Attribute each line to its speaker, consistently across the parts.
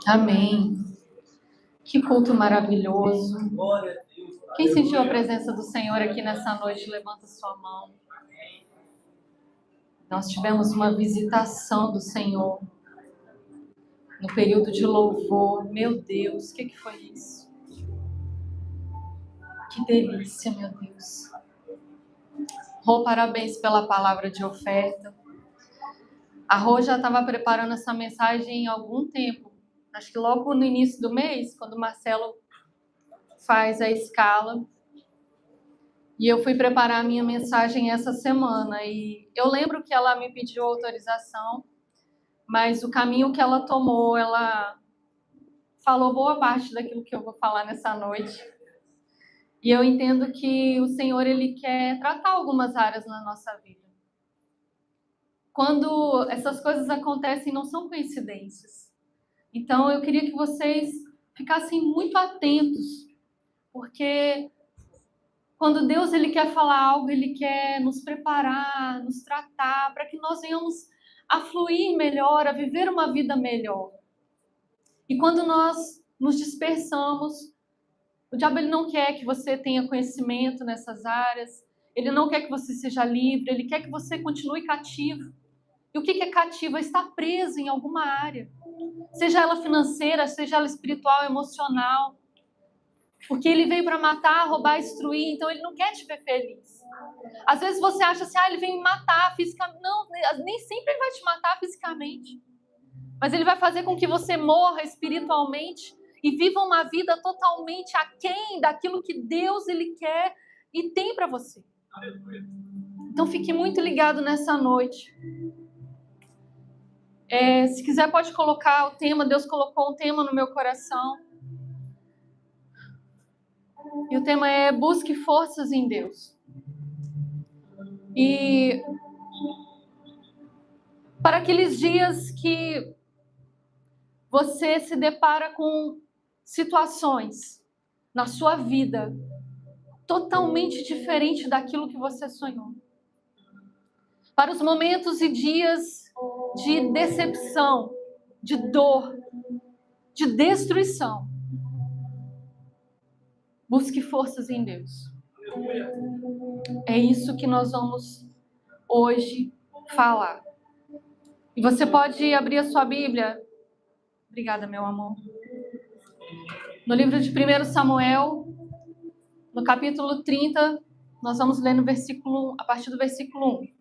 Speaker 1: Amém. Que culto maravilhoso. Quem sentiu a presença do Senhor aqui nessa noite, levanta sua mão. Nós tivemos uma visitação do Senhor no período de louvor. Meu Deus, o que foi isso? Que delícia, meu Deus. Rô, parabéns pela palavra de oferta. A Rô já estava preparando essa mensagem há algum tempo. Acho que logo no início do mês, quando o Marcelo faz a escala. E eu fui preparar a minha mensagem essa semana. E eu lembro que ela me pediu autorização, mas o caminho que ela tomou, ela falou boa parte daquilo que eu vou falar nessa noite. E eu entendo que o Senhor, Ele quer tratar algumas áreas na nossa vida. Quando essas coisas acontecem, não são coincidências. Então, eu queria que vocês ficassem muito atentos, porque quando Deus ele quer falar algo, Ele quer nos preparar, nos tratar, para que nós venhamos a fluir melhor, a viver uma vida melhor. E quando nós nos dispersamos, o diabo ele não quer que você tenha conhecimento nessas áreas, ele não quer que você seja livre, ele quer que você continue cativo. E o que é cativo? É estar preso em alguma área, seja ela financeira, seja ela espiritual, emocional. Porque ele veio para matar, roubar, destruir, então ele não quer te ver feliz. Às vezes você acha assim, ele vem me matar fisicamente. Não, nem sempre ele vai te matar fisicamente. Mas ele vai fazer com que você morra espiritualmente e viva uma vida totalmente aquém daquilo que Deus ele quer e tem para você. Então fique muito ligado nessa noite. Se quiser pode colocar o tema, Deus colocou um tema no meu coração. E o tema é busque forças em Deus. E para aqueles dias que você se depara com situações na sua vida totalmente diferente daquilo que você sonhou. Para os momentos e dias de decepção, de dor, de destruição. Busque forças em Deus. É isso que nós vamos hoje falar. E você pode abrir a sua Bíblia. Obrigada, meu amor. No livro de 1 Samuel, no capítulo 30, nós vamos ler no versículo, a partir do versículo 1.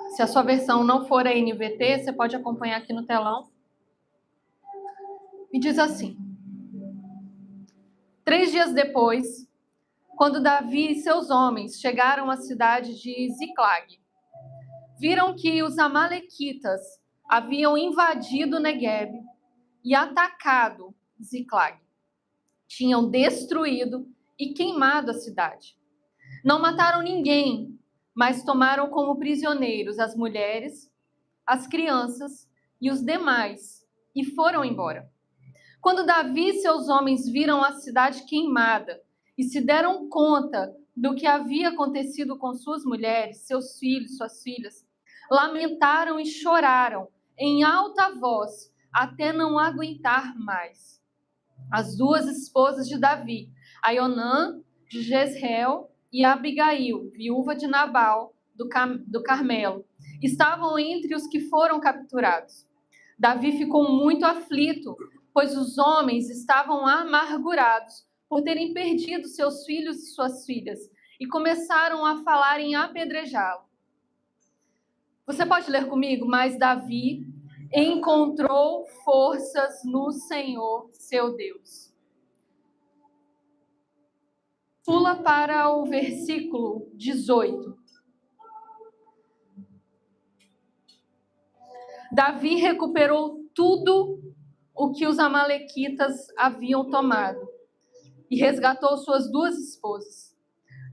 Speaker 1: Se a sua versão não for a NVT, você pode acompanhar aqui no telão. E diz assim: 3 dias depois, quando Davi e seus homens chegaram à cidade de Ziclag, viram que os amalequitas haviam invadido Negueb e atacado Ziclag. Tinham destruído e queimado a cidade. Não mataram ninguém, mas tomaram como prisioneiros as mulheres, as crianças e os demais e foram embora. Quando Davi e seus homens viram a cidade queimada e se deram conta do que havia acontecido com suas mulheres, seus filhos, suas filhas, lamentaram e choraram em alta voz até não aguentar mais. As 2 esposas de Davi, Aionã de Jezreel e Abigail, viúva de Nabal do Carmelo, estavam entre os que foram capturados. Davi ficou muito aflito, pois os homens estavam amargurados por terem perdido seus filhos e suas filhas e começaram a falar em apedrejá-lo. Você pode ler comigo? Mas Davi encontrou forças no Senhor, seu Deus. Pula para o versículo 18. Davi recuperou tudo o que os amalequitas haviam tomado e resgatou suas 2 esposas.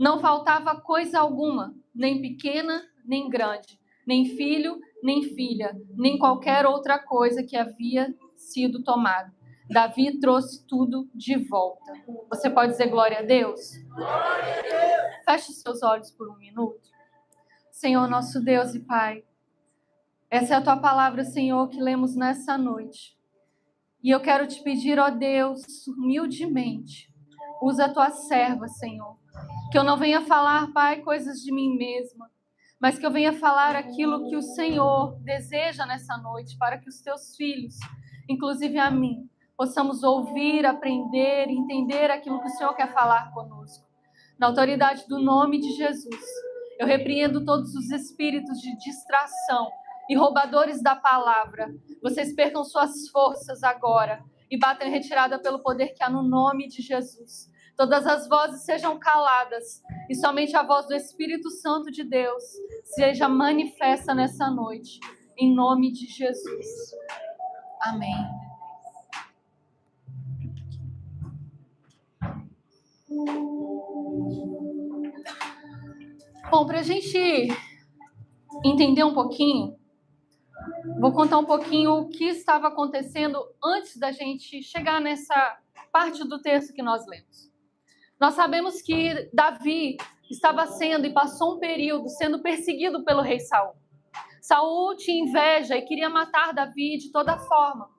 Speaker 1: Não faltava coisa alguma, nem pequena, nem grande, nem filho, nem filha, nem qualquer outra coisa que havia sido tomada. Davi trouxe tudo de volta. Você pode dizer glória a Deus? Feche seus olhos por um minuto. Senhor, nosso Deus e Pai, essa é a tua palavra, Senhor, que lemos nessa noite. E eu quero te pedir, ó Deus, humildemente, usa a tua serva, Senhor. Que eu não venha falar, Pai, coisas de mim mesma, mas que eu venha falar aquilo que o Senhor deseja nessa noite, para que os teus filhos, inclusive a mim, possamos ouvir, aprender, entender aquilo que o Senhor quer falar conosco. Na autoridade do nome de Jesus, eu repreendo todos os espíritos de distração e roubadores da palavra. Vocês percam suas forças agora e batam em retirada pelo poder que há no nome de Jesus. Todas as vozes sejam caladas e somente a voz do Espírito Santo de Deus seja manifesta nessa noite, em nome de Jesus. Amém. Bom, para a gente entender um pouquinho, vou contar um pouquinho o que estava acontecendo antes da gente chegar nessa parte do texto que nós lemos. Nós sabemos que Davi estava sendo e passou um período sendo perseguido pelo rei Saul. Saul tinha inveja e queria matar Davi de toda forma.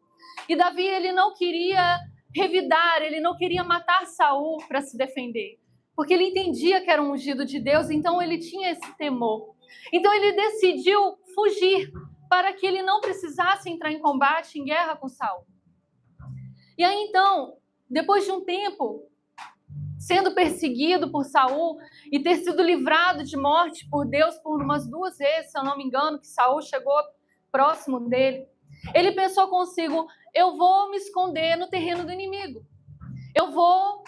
Speaker 1: E Davi, ele não queria revidar, ele não queria matar Saul para se defender, porque ele entendia que era um ungido de Deus, então ele tinha esse temor. Então ele decidiu fugir para que ele não precisasse entrar em combate, em guerra com Saul. E aí então, depois de um tempo sendo perseguido por Saul e ter sido livrado de morte por Deus por umas 2 vezes, se eu não me engano, que Saul chegou próximo dele, ele pensou consigo: eu vou me esconder no terreno do inimigo. Eu vou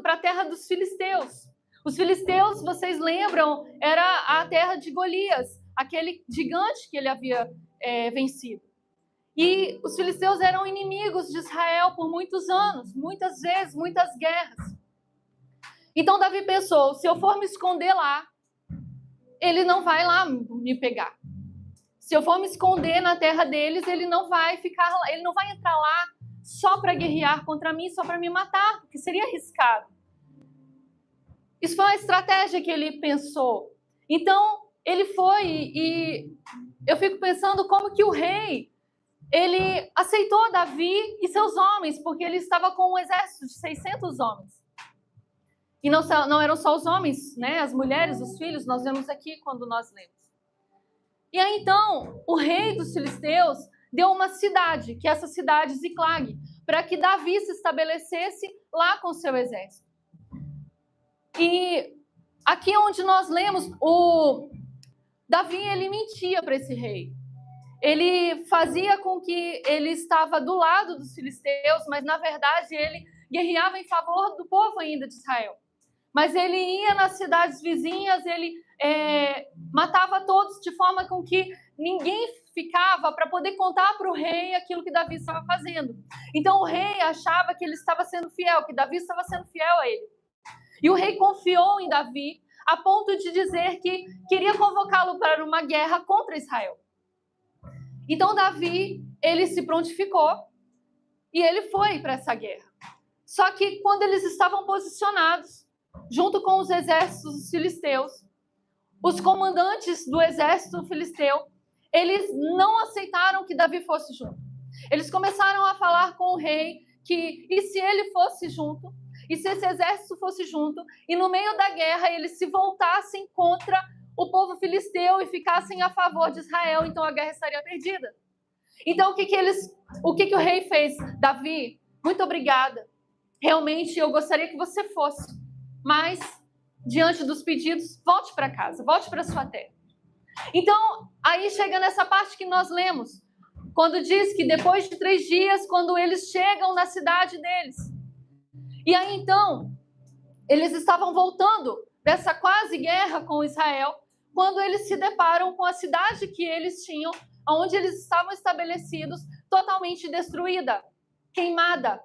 Speaker 1: para a terra dos filisteus. Os filisteus, vocês lembram, era a terra de Golias, aquele gigante que ele havia vencido. E os filisteus eram inimigos de Israel por muitos anos, muitas vezes, muitas guerras. Então Davi pensou: se eu for me esconder lá, ele não vai lá me pegar. Se eu for me esconder na terra deles, ele não vai ficar lá, ele não vai entrar lá só para guerrear contra mim, só para me matar, porque seria arriscado. Isso foi uma estratégia que ele pensou. Então, ele foi e eu fico pensando como que o rei, ele aceitou Davi e seus homens, porque ele estava com um exército de 600 homens. E não eram só os homens, né? As mulheres, os filhos, nós vemos aqui quando nós lemos. E aí, então, o rei dos filisteus deu uma cidade, que é essa cidade Ziclag, para que Davi se estabelecesse lá com seu exército. E aqui onde nós lemos, o Davi, ele mentia para esse rei. Ele fazia com que ele estava do lado dos filisteus, mas na verdade ele guerreava em favor do povo ainda de Israel. Mas ele ia nas cidades vizinhas, ele matava todos de forma com que ninguém ficava para poder contar para o rei aquilo que Davi estava fazendo. Então o rei achava que ele estava sendo fiel, que Davi estava sendo fiel a ele. E o rei confiou em Davi a ponto de dizer que queria convocá-lo para uma guerra contra Israel. Então Davi, ele se prontificou e ele foi para essa guerra. Só que quando eles estavam posicionados, junto com os exércitos filisteus, os comandantes do exército filisteu, eles não aceitaram que Davi fosse junto. Eles começaram a falar com o rei que, e se ele fosse junto, e se esse exército fosse junto, e no meio da guerra eles se voltassem contra o povo filisteu e ficassem a favor de Israel, então a guerra estaria perdida. Então o que o rei fez? Davi, muito obrigada. Realmente eu gostaria que você fosse, mas diante dos pedidos, volte para casa, volte para sua terra. Então, aí chega nessa parte que nós lemos, quando diz que depois de 3 dias, quando eles chegam na cidade deles, e aí então, eles estavam voltando dessa quase guerra com Israel, quando eles se deparam com a cidade que eles tinham, onde eles estavam estabelecidos, totalmente destruída, queimada,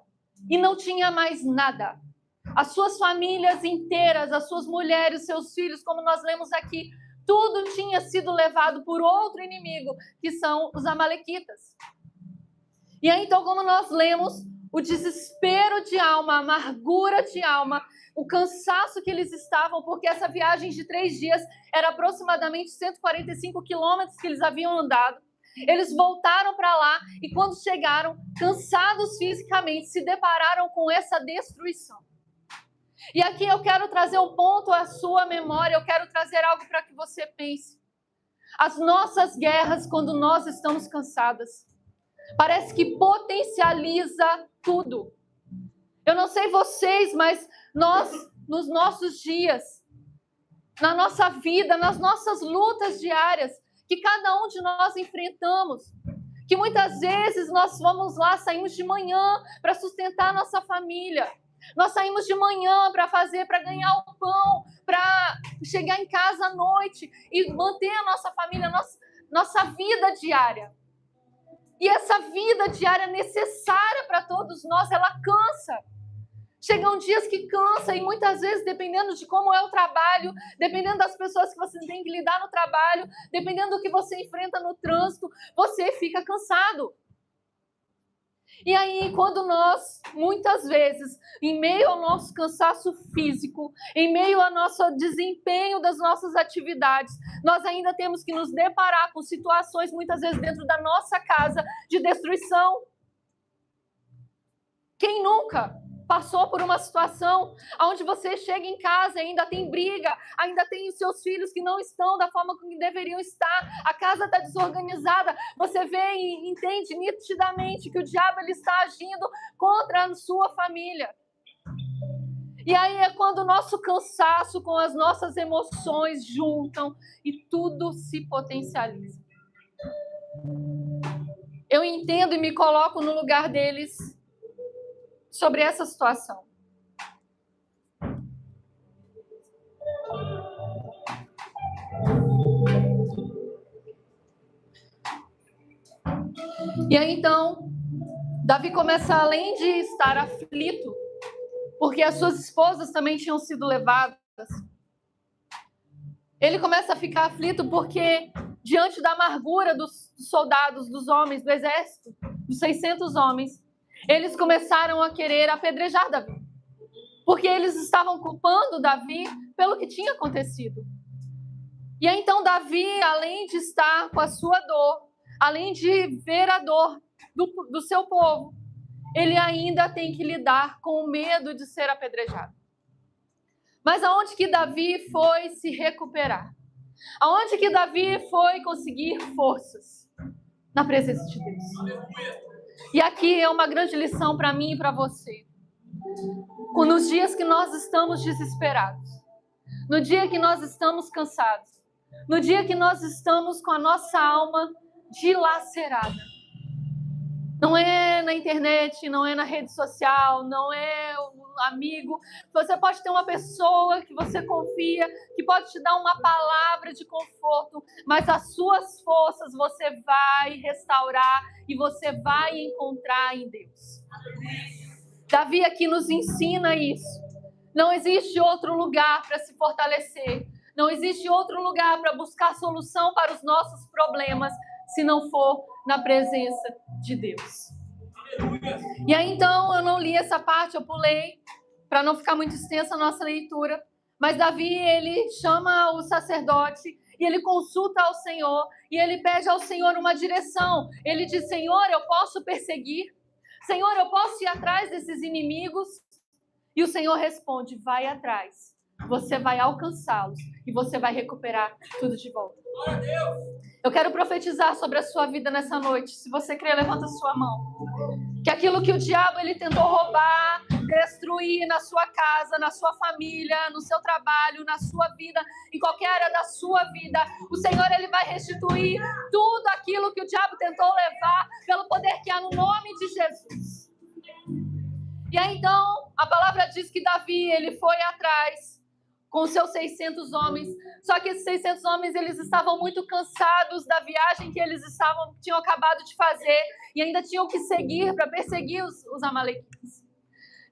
Speaker 1: e não tinha mais nada. As suas famílias inteiras, as suas mulheres, seus filhos, como nós lemos aqui, tudo tinha sido levado por outro inimigo, que são os amalequitas. E aí, então, como nós lemos, o desespero de alma, a amargura de alma, o cansaço que eles estavam, porque essa viagem de 3 dias era aproximadamente 145 quilômetros que eles haviam andado. Eles voltaram para lá e quando chegaram, cansados fisicamente, se depararam com essa destruição. E aqui eu quero trazer um ponto à sua memória, eu quero trazer algo para que você pense. As nossas guerras, quando nós estamos cansadas, parece que potencializa tudo. Eu não sei vocês, mas nós, nos nossos dias, na nossa vida, nas nossas lutas diárias, que cada um de nós enfrentamos, que muitas vezes nós vamos lá, saímos de manhã para sustentar a nossa família, nós saímos de manhã para ganhar o pão, para chegar em casa à noite e manter a nossa família, nossa vida diária. E essa vida diária necessária para todos nós, ela cansa. Chegam dias que cansa e muitas vezes, dependendo de como é o trabalho, dependendo das pessoas que você tem que lidar no trabalho, dependendo do que você enfrenta no trânsito, você fica cansado. E aí, quando nós, muitas vezes, em meio ao nosso cansaço físico, em meio ao nosso desempenho das nossas atividades, nós ainda temos que nos deparar com situações, muitas vezes dentro da nossa casa, de destruição. Quem nunca passou por uma situação onde você chega em casa e ainda tem briga, ainda tem os seus filhos que não estão da forma como deveriam estar, a casa está desorganizada, você vê e entende nitidamente que o diabo ele está agindo contra a sua família. E aí é quando o nosso cansaço com as nossas emoções juntam e tudo se potencializa. Eu entendo e me coloco no lugar deles sobre essa situação. E aí então, Davi começa, além de estar aflito, porque as suas esposas também tinham sido levadas, ele começa a ficar aflito porque, diante da amargura dos soldados, dos homens, do exército, dos 600 homens, eles começaram a querer apedrejar Davi. Porque eles estavam culpando Davi pelo que tinha acontecido. E aí, então, Davi, além de estar com a sua dor, além de ver a dor do seu povo, ele ainda tem que lidar com o medo de ser apedrejado. Mas aonde que Davi foi se recuperar? Aonde que Davi foi conseguir forças? Na presença de Deus. E aqui é uma grande lição para mim e para você. Nos dias que nós estamos desesperados, no dia que nós estamos cansados, no dia que nós estamos com a nossa alma dilacerada, não é na internet, não é na rede social, não é o amigo. Você pode ter uma pessoa que você confia, que pode te dar uma palavra de conforto, mas as suas forças você vai restaurar e você vai encontrar em Deus. Davi aqui nos ensina isso. Não existe outro lugar para se fortalecer. Não existe outro lugar para buscar solução para os nossos problemas, se não for na presença de Deus. E aí, então, eu não li essa parte, eu pulei, para não ficar muito extensa a nossa leitura. Mas Davi, ele chama o sacerdote e ele consulta ao Senhor e ele pede ao Senhor uma direção. Ele diz: Senhor, eu posso perseguir? Senhor, eu posso ir atrás desses inimigos? E o Senhor responde: vai atrás. Você vai alcançá-los e você vai recuperar tudo de volta. Glória a Deus! Eu quero profetizar sobre a sua vida nessa noite. Se você crê, levanta a sua mão. Que aquilo que o diabo ele tentou roubar, destruir na sua casa, na sua família, no seu trabalho, na sua vida, em qualquer área da sua vida, o Senhor ele vai restituir tudo aquilo que o diabo tentou levar pelo poder que há no nome de Jesus. E aí então, a palavra diz que Davi ele foi atrás com seus 600 homens, só que esses 600 homens eles estavam muito cansados da viagem que eles tinham acabado de fazer e ainda tinham que seguir para perseguir os amalequitas.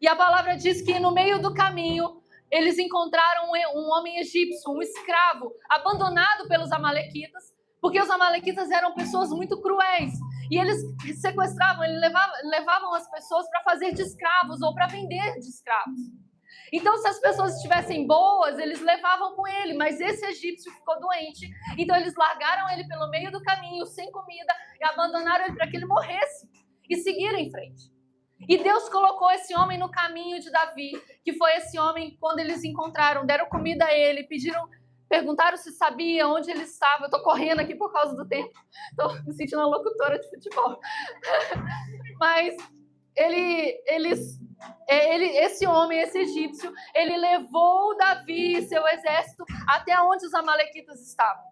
Speaker 1: E a palavra diz que no meio do caminho eles encontraram um homem egípcio, um escravo, abandonado pelos amalequitas, porque os amalequitas eram pessoas muito cruéis. E eles sequestravam, eles levavam as pessoas para fazer de escravos ou para vender de escravos. Então, se as pessoas estivessem boas, eles levavam com ele, mas esse egípcio ficou doente. Então, eles largaram ele pelo meio do caminho, sem comida, e abandonaram ele para que ele morresse e seguiram em frente. E Deus colocou esse homem no caminho de Davi, que foi esse homem, quando eles encontraram, deram comida a ele, perguntaram se sabia onde ele estava. Eu estou correndo aqui por causa do tempo, estou me sentindo uma locutora de futebol. Mas esse homem, esse egípcio, ele levou Davi e seu exército até onde os amalequitas estavam.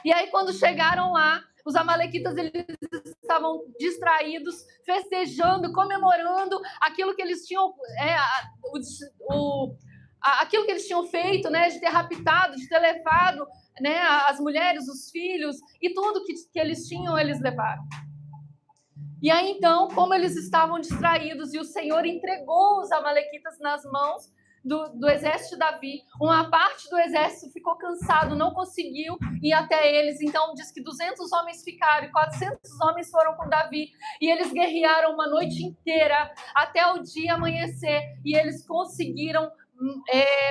Speaker 1: E aí, quando chegaram lá, os amalequitas, eles estavam distraídos, festejando, comemorando aquilo que eles tinham, aquilo que eles tinham feito, né, de ter raptado, de ter levado, né, as mulheres, os filhos, e tudo que eles tinham, eles levaram. E aí, então, como eles estavam distraídos e o Senhor entregou os amalequitas nas mãos do exército de Davi, uma parte do exército ficou cansado, não conseguiu ir até eles. Então, diz que 200 homens ficaram e 400 homens foram com Davi. E eles guerrearam uma noite inteira até o dia amanhecer. E eles conseguiram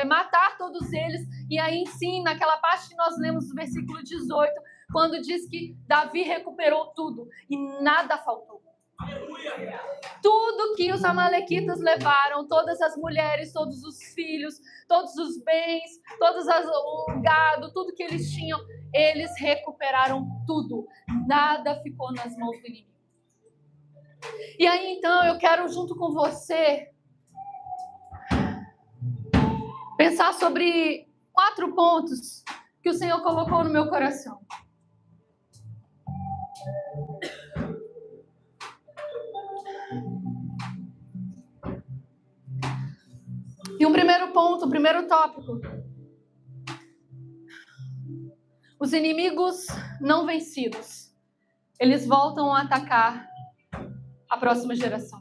Speaker 1: matar todos eles. E aí, sim, naquela parte que nós lemos do versículo 18, quando diz que Davi recuperou tudo e nada faltou. Aleluia. Tudo que os amalequitas levaram, todas as mulheres, todos os filhos, todos os bens, o gado, tudo que eles tinham, eles recuperaram tudo. Nada ficou nas mãos do inimigo. E aí, então, eu quero, junto com você, pensar sobre 4 pontos que o Senhor colocou no meu coração. E um primeiro ponto, um primeiro tópico. Os inimigos não vencidos, eles voltam a atacar a próxima geração.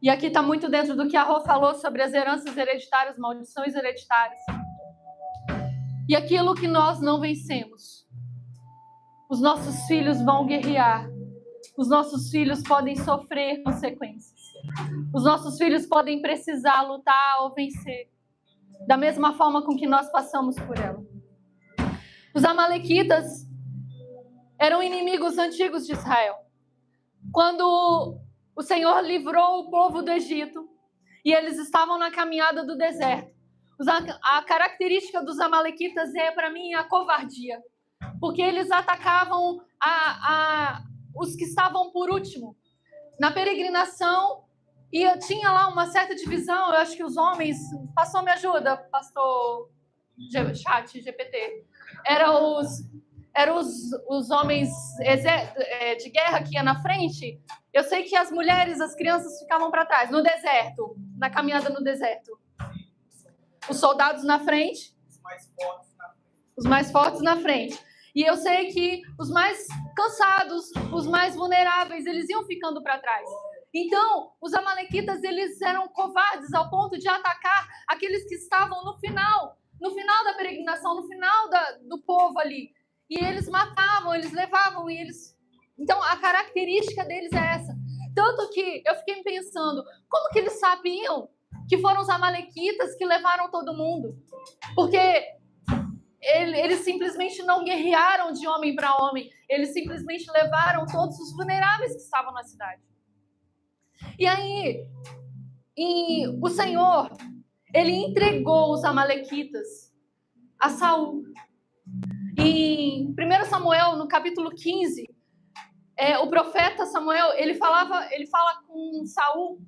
Speaker 1: E aqui está muito dentro do que a Rô falou sobre as heranças hereditárias, maldições hereditárias. E aquilo que nós não vencemos, os nossos filhos vão guerrear. Os nossos filhos podem sofrer consequências. Os nossos filhos podem precisar lutar ou vencer, da mesma forma com que nós passamos por ela. Os amalequitas eram inimigos antigos de Israel. Quando o Senhor livrou o povo do Egito e eles estavam na caminhada do deserto, a característica dos amalequitas para mim, a covardia. Porque eles atacavam os que estavam por último. Na peregrinação, e eu tinha lá uma certa divisão, eu acho que os homens... Pastor, me ajuda, pastor chat, GPT. Eram os homens de guerra que iam na frente. Eu sei que as mulheres, as crianças ficavam para trás, no deserto, na caminhada no deserto. Os soldados na frente. Os mais fortes na frente. E eu sei que os mais cansados, os mais vulneráveis, eles iam ficando para trás. Então, os amalequitas, eles eram covardes ao ponto de atacar aqueles que estavam no final da peregrinação, no final do povo ali. E eles matavam, eles levavam, e eles... Então, a característica deles é essa. Tanto que eu fiquei pensando, como que eles sabiam que foram os amalequitas que levaram todo mundo? Porque eles simplesmente não guerrearam de homem para homem. Eles simplesmente levaram todos os vulneráveis que estavam na cidade. E aí, o Senhor, ele entregou os amalequitas a Saul. Em 1 Samuel, no capítulo 15, o profeta Samuel, ele fala com Saul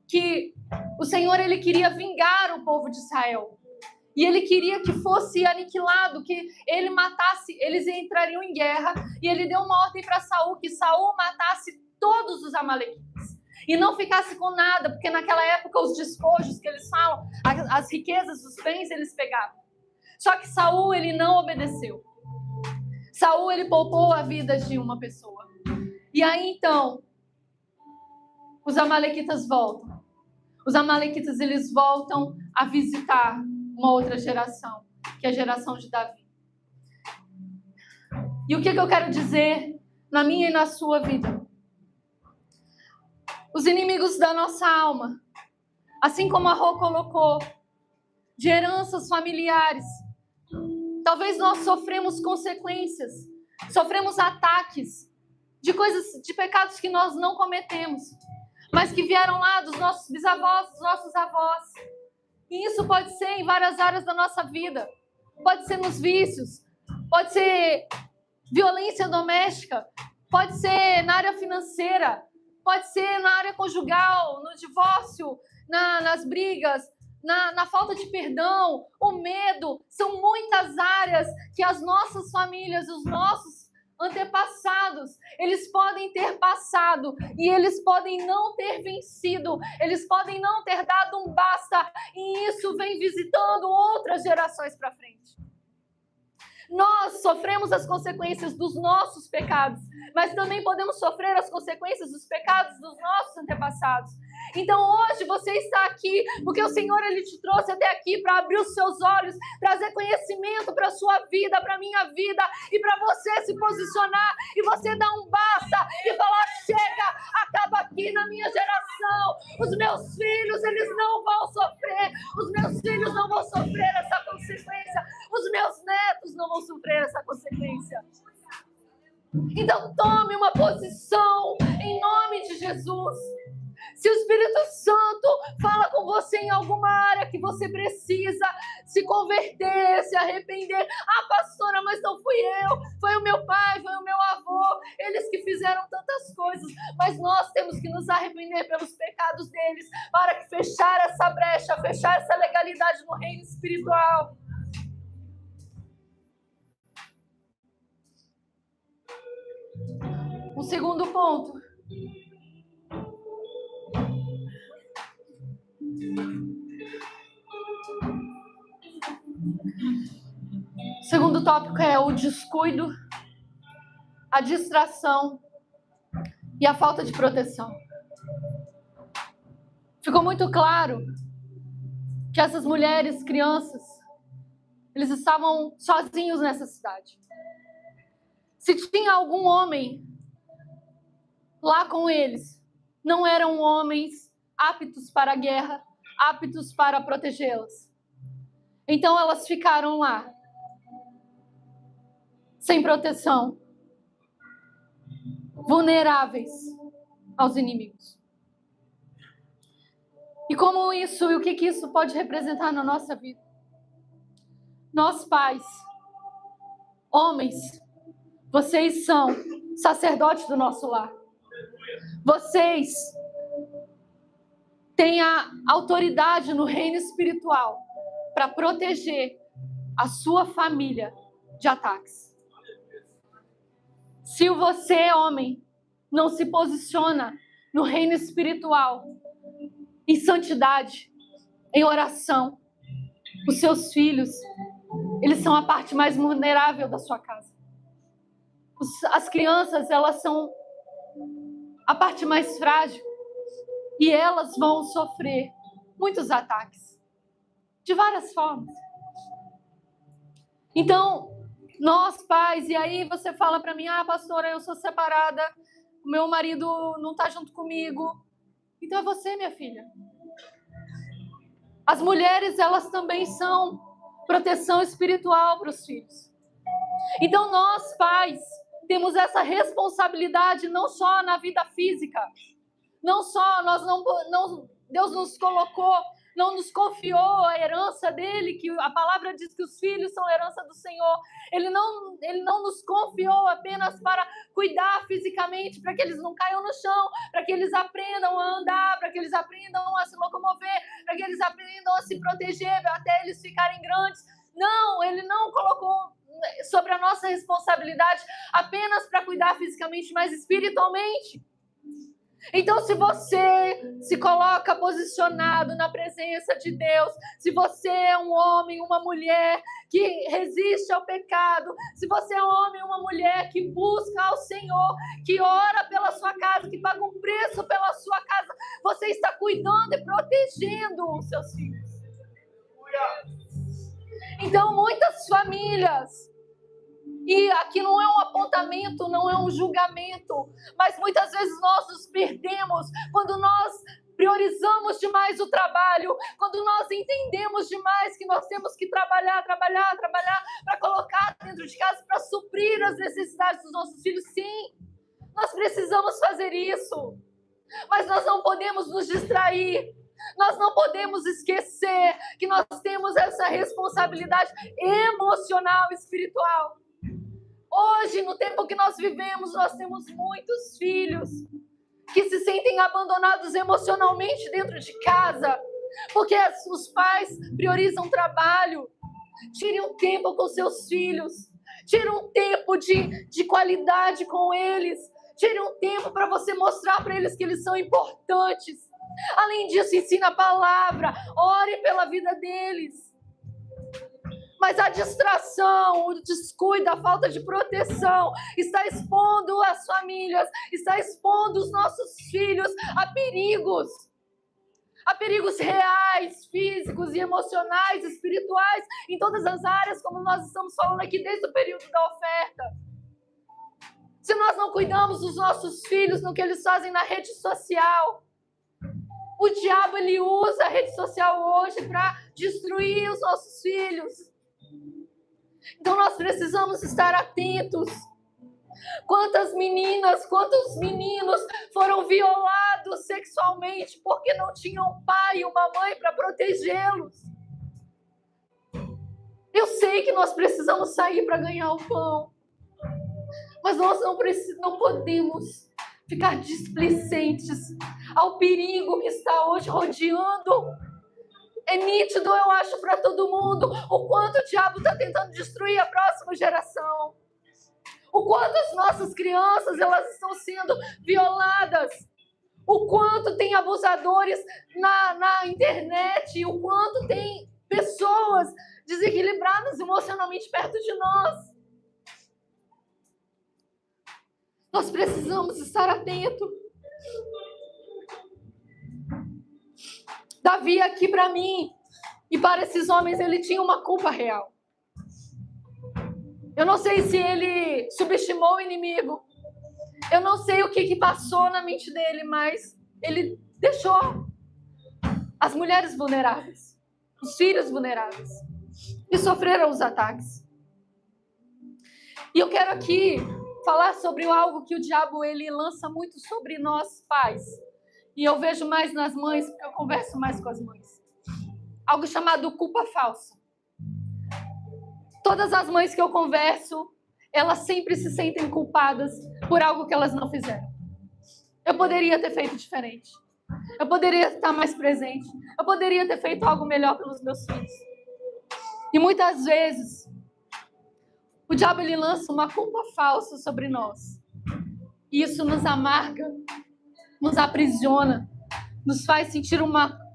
Speaker 1: que o Senhor, ele queria vingar o povo de Israel. E ele queria que fosse aniquilado, que ele matasse, eles entrariam em guerra. E ele deu uma ordem para Saul, que Saul matasse todos os amalequitas. E não ficasse com nada, porque naquela época os despojos que eles falam, as riquezas, os bens, eles pegavam. Só que Saul, ele não obedeceu. Saul, ele poupou a vida de uma pessoa. E aí, então, os amalequitas voltam. Os amalequitas, eles voltam a visitar uma outra geração, que é a geração de Davi. E o que eu quero dizer na minha e na sua vida. Os inimigos da nossa alma, assim como a Rô colocou, de heranças familiares. Talvez nós sofremos consequências, sofremos ataques de coisas, de pecados que nós não cometemos, mas que vieram lá dos nossos bisavós, dos nossos avós. E isso pode ser em várias áreas da nossa vida. Pode ser nos vícios, pode ser violência doméstica, pode ser na área financeira, pode ser na área conjugal, no divórcio, nas brigas, na falta de perdão, o medo. São muitas áreas que as nossas famílias, os nossos antepassados, eles podem ter passado e eles podem não ter vencido, eles podem não ter dado um basta, e isso vem visitando outras gerações para frente. Nós sofremos as consequências dos nossos pecados, mas também podemos sofrer as consequências dos pecados dos nossos antepassados. Então hoje você está aqui porque o Senhor, Ele te trouxe até aqui para abrir os seus olhos, trazer conhecimento para a sua vida, para a minha vida, e para você se posicionar e você dar um basta e falar: chega, acaba aqui na minha geração. Os meus filhos, eles não vão sofrer, os meus filhos não vão sofrer essa consequência, os meus netos não vão sofrer essa consequência. Então tome uma posição em nome de Jesus. Se o Espírito Santo fala com você em alguma área que você precisa se converter, se arrepender: ah, pastora, mas não fui eu, foi o meu pai, foi o meu avô, eles que fizeram tantas coisas, mas nós temos que nos arrepender pelos pecados deles, para que fechar essa brecha, fechar essa legalidade no reino espiritual. Um segundo ponto. O segundo tópico é o descuido, a distração e a falta de proteção. Ficou muito claro que essas mulheres, crianças, eles estavam sozinhos nessa cidade. Se tinha algum homem lá com eles, não eram homens aptos para a guerra, aptos para protegê-las. Então elas ficaram lá, sem proteção, vulneráveis aos inimigos. E como isso, e o que isso pode representar na nossa vida? Nós, pais, homens, vocês são sacerdotes do nosso lar. Vocês têm a autoridade no reino espiritual para proteger a sua família de ataques. Se você, homem, não se posiciona no reino espiritual, em santidade, em oração, os seus filhos, eles são a parte mais vulnerável da sua casa. As crianças, elas são a parte mais frágil e elas vão sofrer muitos ataques, de várias formas. Então, nós pais, e aí você fala para mim: ah, pastora, eu sou separada, o meu marido não está junto comigo. Então é você, minha filha. As mulheres, elas também são proteção espiritual para os filhos. Então nós, pais, temos essa responsabilidade não só na vida física, não só Deus nos colocou, não nos confiou a herança dele, que a palavra diz que os filhos são a herança do Senhor. Ele não nos confiou apenas para cuidar fisicamente, para que eles não caiam no chão, para que eles aprendam a andar, para que eles aprendam a se locomover, para que eles aprendam a se proteger até eles ficarem grandes. Não, ele não colocou sobre a nossa responsabilidade apenas para cuidar fisicamente, mas espiritualmente. Então, se você se coloca posicionado na presença de Deus, se você é um homem, uma mulher que resiste ao pecado, se você é um homem, uma mulher que busca ao Senhor, que ora pela sua casa, que paga um preço pela sua casa, você está cuidando e protegendo os seus filhos. Então, muitas famílias E aqui não é um apontamento, não é um julgamento, mas muitas vezes nós nos perdemos quando nós priorizamos demais o trabalho, quando nós entendemos demais que nós temos que trabalhar para colocar dentro de casa, para suprir as necessidades dos nossos filhos. Sim, nós precisamos fazer isso, mas nós não podemos nos distrair. Nós não podemos esquecer que nós temos essa responsabilidade emocional e espiritual. Hoje, no tempo que nós vivemos, nós temos muitos filhos que se sentem abandonados emocionalmente dentro de casa, porque os pais priorizam trabalho. Tire um tempo com seus filhos, tire um tempo de qualidade com eles, tire um tempo para você mostrar para eles que eles são importantes. Além disso, ensina a palavra, ore pela vida deles. Mas a distração, o descuido, a falta de proteção está expondo as famílias, está expondo os nossos filhos a perigos reais, físicos e emocionais, espirituais, em todas as áreas, como nós estamos falando aqui desde o período da oferta. Se nós não cuidamos dos nossos filhos no que eles fazem na rede social, o diabo ele usa a rede social hoje para destruir os nossos filhos. Então nós precisamos estar atentos. Quantas meninas, quantos meninos foram violados sexualmente porque não tinham um pai e uma mãe para protegê-los? Eu sei que nós precisamos sair para ganhar o pão, mas nós não podemos ficar displicentes ao perigo que está hoje rodeando. É nítido, eu acho, para todo mundo o quanto o diabo está tentando destruir a próxima geração. O quanto as nossas crianças elas estão sendo violadas. O quanto tem abusadores na internet. O quanto tem pessoas desequilibradas emocionalmente perto de nós. Nós precisamos estar atentos. Davi aqui para mim e para esses homens, ele tinha uma culpa real. Eu não sei se ele subestimou o inimigo. Eu não sei o que passou na mente dele, mas ele deixou as mulheres vulneráveis, os filhos vulneráveis, e sofreram os ataques. E eu quero aqui falar sobre algo que o diabo ele lança muito sobre nós pais. E eu vejo mais nas mães, porque eu converso mais com as mães. Algo chamado culpa falsa. Todas as mães que eu converso, elas sempre se sentem culpadas por algo que elas não fizeram. Eu poderia ter feito diferente. Eu poderia estar mais presente. Eu poderia ter feito algo melhor pelos meus filhos. E muitas vezes, o diabo ele lança uma culpa falsa sobre nós. E isso nos amarga, nos aprisiona, nos faz sentir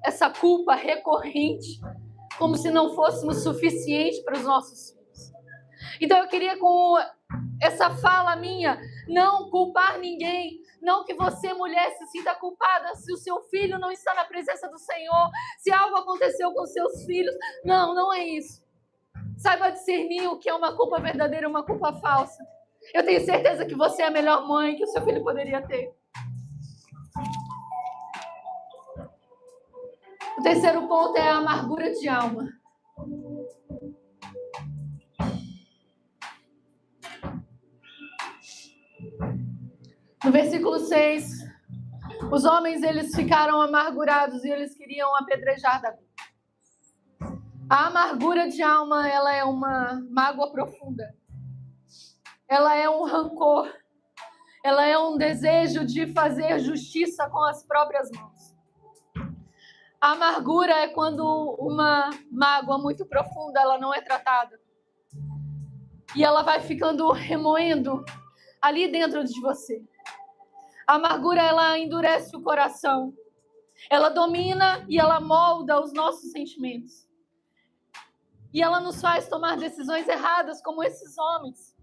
Speaker 1: essa culpa recorrente, como se não fôssemos suficientes para os nossos filhos. Então eu queria, com essa fala minha, não culpar ninguém. Não que você, mulher, se sinta culpada se o seu filho não está na presença do Senhor, se algo aconteceu com seus filhos. Não, não é isso. Saiba discernir o que é uma culpa verdadeira e uma culpa falsa. Eu tenho certeza que você é a melhor mãe que o seu filho poderia ter. O terceiro ponto é a amargura de alma. No versículo 6, os homens eles ficaram amargurados e eles queriam apedrejar Davi. A amargura de alma, ela é uma mágoa profunda. Ela é um rancor. Ela é um desejo de fazer justiça com as próprias mãos. A amargura é quando uma mágoa muito profunda, ela não é tratada. E ela vai ficando remoendo ali dentro de você. A amargura, ela endurece o coração. Ela domina e ela molda os nossos sentimentos. E ela nos faz tomar decisões erradas, como esses homens.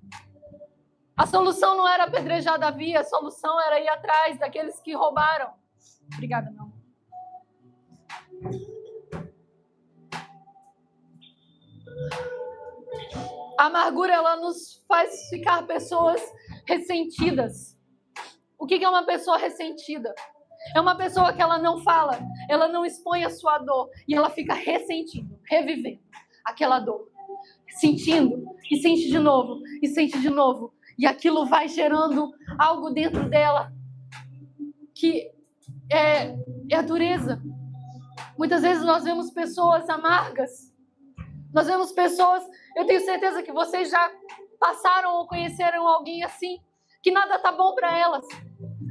Speaker 1: A solução não era apedrejar Davi, a solução era ir atrás daqueles que roubaram. Obrigada, meu amor. A amargura, ela nos faz ficar pessoas ressentidas. O que é uma pessoa ressentida? É uma pessoa que ela não fala, ela não expõe a sua dor e ela fica ressentindo, revivendo aquela dor. Sentindo, e sente de novo, e sente de novo. E aquilo vai gerando algo dentro dela que é a dureza. Muitas vezes nós vemos pessoas amargas. Nós vemos pessoas, eu tenho certeza que vocês já passaram ou conheceram alguém assim, que nada tá bom para elas.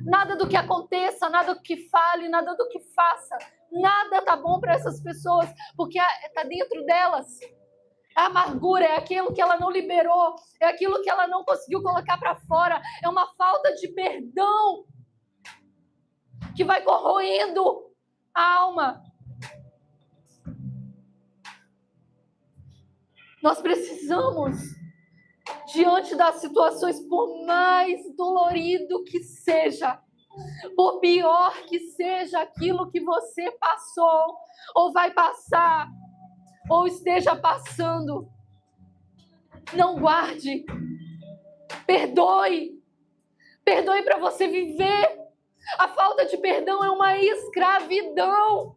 Speaker 1: Nada do que aconteça, nada do que fale, nada do que faça. Nada tá bom para essas pessoas, porque tá dentro delas. A amargura é aquilo que ela não liberou, é aquilo que ela não conseguiu colocar para fora, é uma falta de perdão que vai corroendo a alma. Nós precisamos, diante das situações, por mais dolorido que seja, por pior que seja aquilo que você passou, ou vai passar, ou esteja passando, não guarde, perdoe para você viver. A falta de perdão é uma escravidão.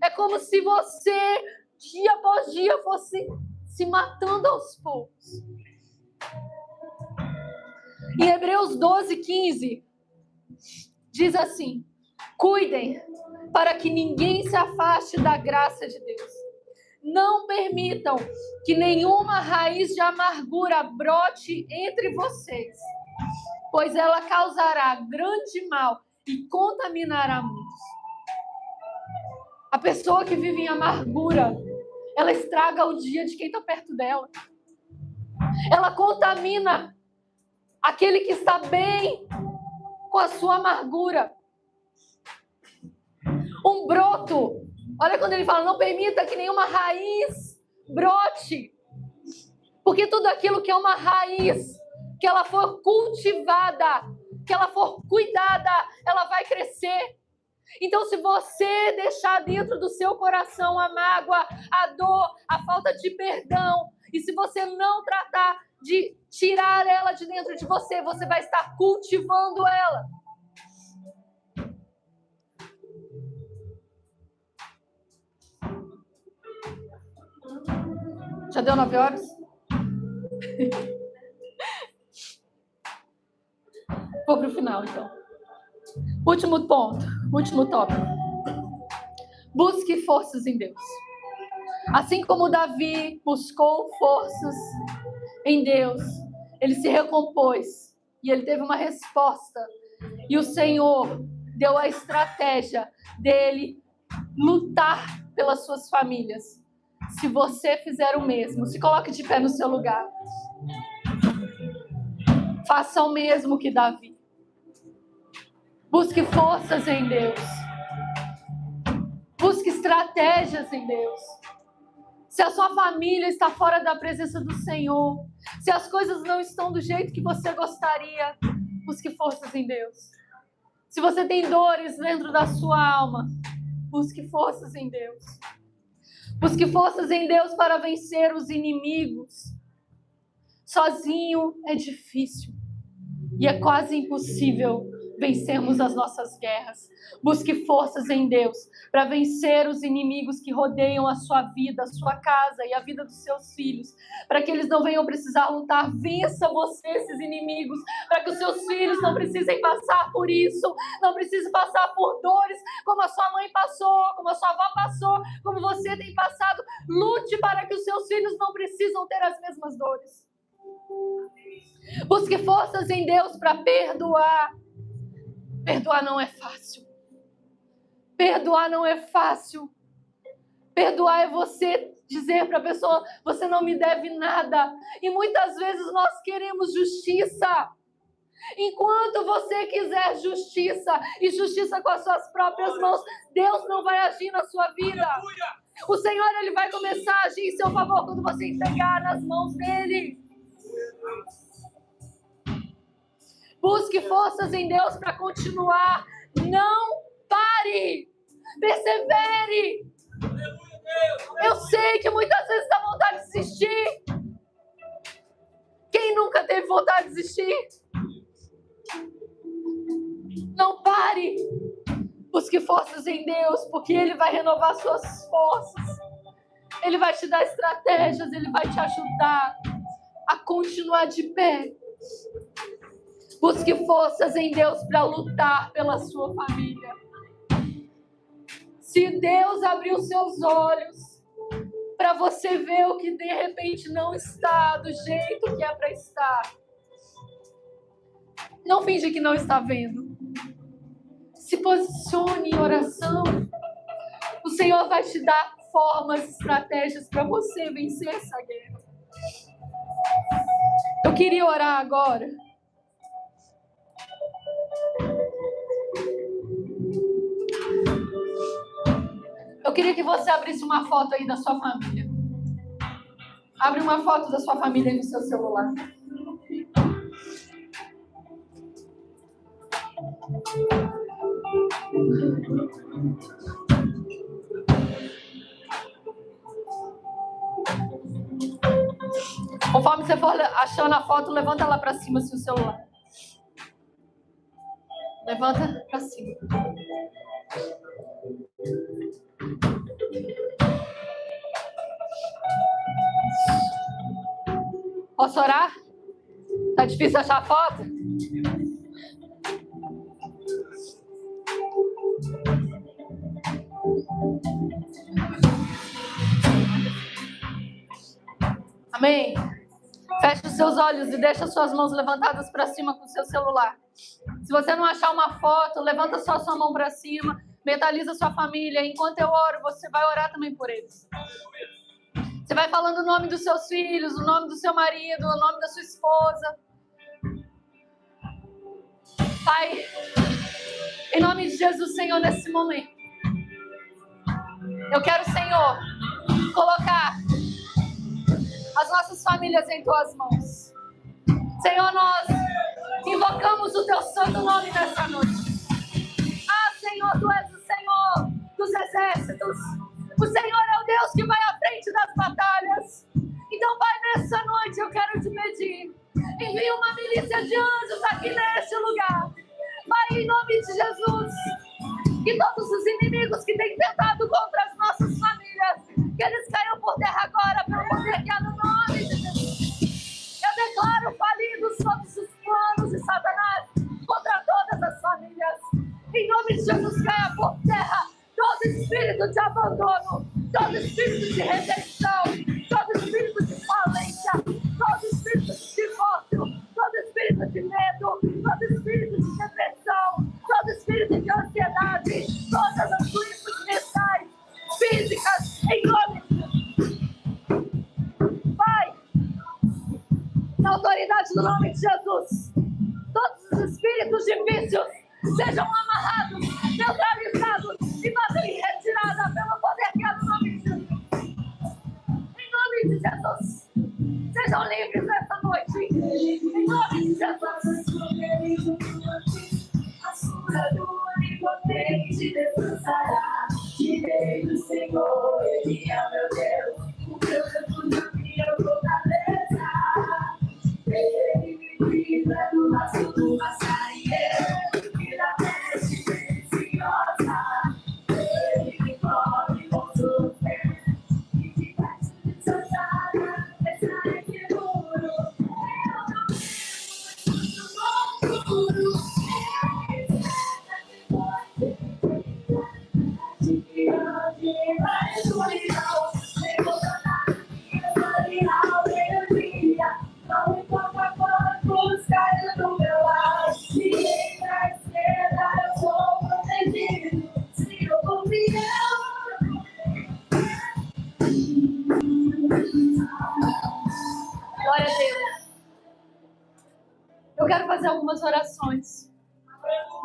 Speaker 1: É como se você, dia após dia, fosse se matando aos poucos. Em Hebreus 12:15, diz assim: cuidem para que ninguém se afaste da graça de Deus. Não permitam que nenhuma raiz de amargura brote entre vocês, pois ela causará grande mal e contaminará muitos. A pessoa que vive em amargura, ela estraga o dia de quem está perto dela. Ela contamina aquele que está bem com a sua amargura. Um broto. Olha quando ele fala, não permita que nenhuma raiz brote. Porque tudo aquilo que é uma raiz, que ela for cultivada, que ela for cuidada, ela vai crescer. Então, se você deixar dentro do seu coração a mágoa, a dor, a falta de perdão, e se você não tratar de tirar ela de dentro de você, você vai estar cultivando ela. Já deu 9 horas? Vou para o final, então. Último ponto, último tópico. Busque forças em Deus. Assim como Davi buscou forças em Deus, ele se recompôs e ele teve uma resposta. E o Senhor deu a estratégia dele lutar pelas suas famílias. Se você fizer o mesmo, se coloque de pé no seu lugar. Faça o mesmo que Davi. Busque forças em Deus. Busque estratégias em Deus. Se a sua família está fora da presença do Senhor, se as coisas não estão do jeito que você gostaria, busque forças em Deus. Se você tem dores dentro da sua alma, busque forças em Deus. Busque forças em Deus para vencer os inimigos. Sozinho é difícil e é quase impossível vencermos as nossas guerras. Busque forças em Deus para vencer os inimigos que rodeiam a sua vida, a sua casa e a vida dos seus filhos. Para que eles não venham precisar lutar. Vença você esses inimigos. Para que os seus filhos não precisem passar por isso. Não precisem passar por dores como a sua mãe passou, como a sua avó passou, como você tem passado. Lute para que os seus filhos não precisam ter as mesmas dores. Busque forças em Deus para perdoar. Perdoar não é fácil. Perdoar não é fácil. Perdoar é você dizer para a pessoa, você não me deve nada. E muitas vezes nós queremos justiça. Enquanto você quiser justiça, e justiça com as suas próprias mãos, Deus não vai agir na sua vida. O Senhor, Ele vai começar a agir em seu favor quando você entregar nas mãos dEle. Busque forças em Deus para continuar. Não pare. Persevere. Eu sei que muitas vezes dá vontade de desistir. Quem nunca teve vontade de desistir? Não pare. Busque forças em Deus, porque Ele vai renovar suas forças. Ele vai te dar estratégias, Ele vai te ajudar a continuar de pé. Busque forças em Deus para lutar pela sua família. Se Deus abrir os seus olhos para você ver o que de repente não está do jeito que é para estar, não finge que não está vendo. Se posicione em oração. O Senhor vai te dar formas, estratégias para você vencer essa guerra. Eu queria orar agora. Eu queria que você abrisse uma foto aí da sua família. Abre uma foto da sua família aí no seu celular. Conforme você for achando a foto, levanta ela para cima, assim, o celular. Levanta para cima. Posso orar? Tá difícil achar a foto? Amém? Feche os seus olhos e deixa as suas mãos levantadas para cima com o seu celular. Se você não achar uma foto, levanta só a sua mão para cima, mentaliza a sua família. Enquanto eu oro, você vai orar também por eles. Você vai falando o nome dos seus filhos, o nome do seu marido, o nome da sua esposa. Pai, em nome de Jesus, Senhor, nesse momento, eu quero, Senhor, colocar as nossas famílias em Tuas mãos. Senhor, nós invocamos o Teu santo nome nessa noite. Ah, Senhor, Tu és o Senhor dos exércitos. O Senhor é o Deus que vai à frente das batalhas. Então, Pai, nessa noite eu quero te pedir, envia uma milícia de anjos aqui neste lugar. Pai, em nome de Jesus, que todos os inimigos que têm tentado contra as nossas famílias, que eles caiam por terra agora, pelo poder que há no nome de Jesus. Eu declaro falidos todos os planos de Satanás contra todas as famílias. Em nome de Jesus, caia por terra todo espírito de abandono, todo espírito de rejeição, todo espírito de falência, todo espírito de divórcio, todo espírito de medo, todo espírito de depressão, todo espírito de ansiedade, todas as doenças mentais, físicas, em nome de Jesus. Pai, na autoridade do nome de Jesus, todos os espíritos de vícios sejam amarrados, neutralizados e mandem em retirada pelo poder que há no nome de Jesus. Em nome de Jesus, sejam livres esta noite. Em nome de Jesus. A sua do onipotente descansará. Direi do Senhor, Ele é meu Deus, o meu refúgio, minha fortaleza. Ele me livra do laço do passarinheiro e da peste silenciosa. Ele me cobre com seus pés e de baixo de sua sala estarei seguro. Eu não tenho futuro. Não importa quantos caem do meu lado, se na esquerda eu sou protegido, se eu confiar. Glória a Deus. Eu quero fazer algumas orações.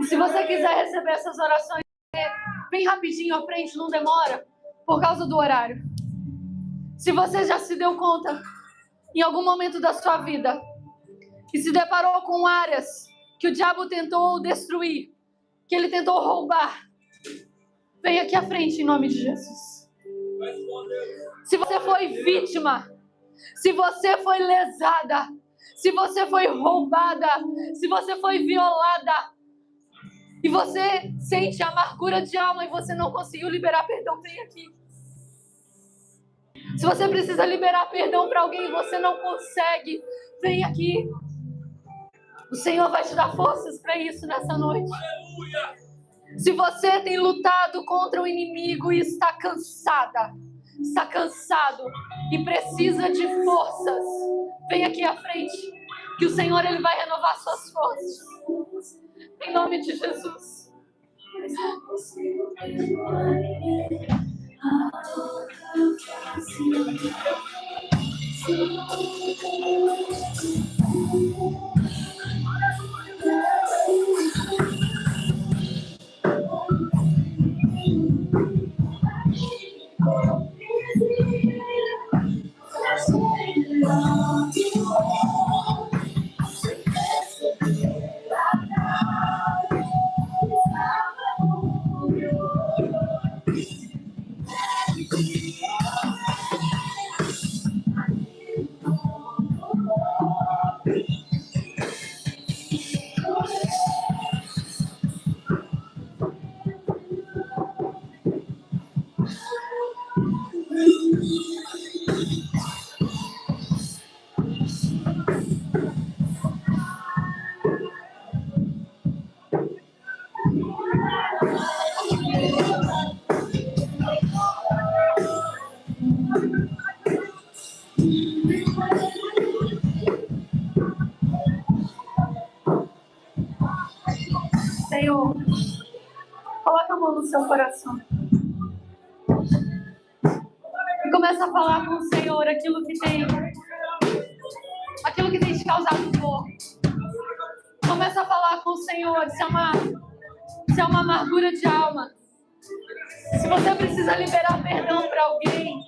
Speaker 1: E se você quiser receber essas orações, vem rapidinho à frente, não demora, por causa do horário. Se você já se deu conta, em algum momento da sua vida, que se deparou com áreas que o diabo tentou destruir, que ele tentou roubar, vem aqui à frente em nome de Jesus. Se você foi vítima, se você foi lesada, Se você foi roubada, se você foi violada, e você sente amargura de alma e você não conseguiu liberar perdão, vem aqui. Se você precisa liberar perdão para alguém e você não consegue, vem aqui. O Senhor vai te dar forças para isso nessa noite. Se você tem lutado contra o inimigo e está cansada, está cansado e precisa de forças, vem aqui à frente, que o Senhor ele vai renovar suas forças. Em nome de Jesus. Senhor, coloca a mão no seu coração e começa a falar com o Senhor aquilo que tem te causado dor. Começa a falar com o Senhor se é uma amargura de alma. Se você precisa liberar perdão para alguém,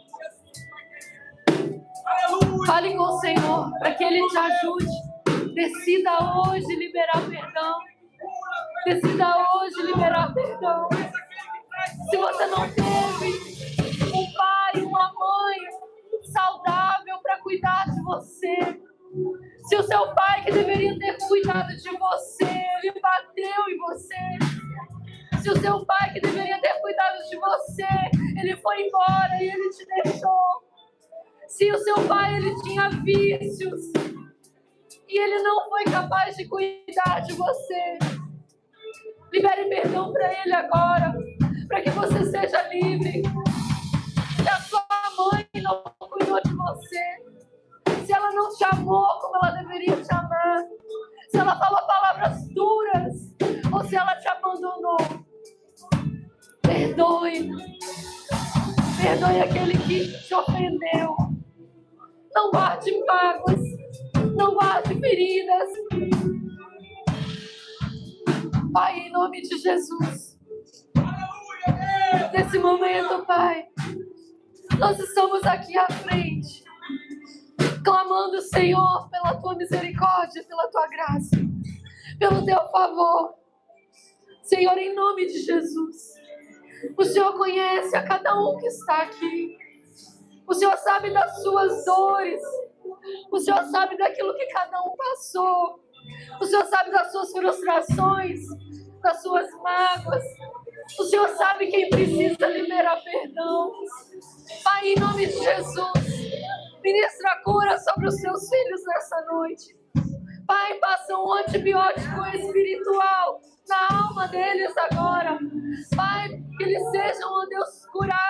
Speaker 1: fale com o Senhor para que Ele te ajude. Decida hoje liberar perdão. Decida hoje liberar perdão. Se você não teve um pai, uma mãe saudável para cuidar de você, se o seu pai que deveria ter cuidado de você, ele bateu em você. Se o seu pai que deveria ter cuidado de você, ele foi embora e ele te deixou. Se o seu pai ele tinha vícios e ele não foi capaz de cuidar de você, libere perdão para ele agora, para que você seja livre. Se a sua mãe não cuidou de você, se ela não te amou como ela deveria te amar, se ela falou palavras duras, ou se ela te abandonou, perdoe. Perdoe aquele que te ofendeu. Não guarde mágoas, não guarde feridas. Pai, em nome de Jesus, nesse momento, Pai, nós estamos aqui à frente, clamando, Senhor, pela Tua misericórdia, pela Tua graça, pelo Teu favor. Senhor, em nome de Jesus, o Senhor conhece a cada um que está aqui. O Senhor sabe das suas dores. O Senhor sabe daquilo que cada um passou. O Senhor sabe das suas frustrações, das suas mágoas. O Senhor sabe quem precisa liberar perdão. Pai, em nome de Jesus, ministra a cura sobre os seus filhos nessa noite. Pai, passa um antibiótico espiritual na alma deles agora. Pai, que eles sejam, ó Deus, curados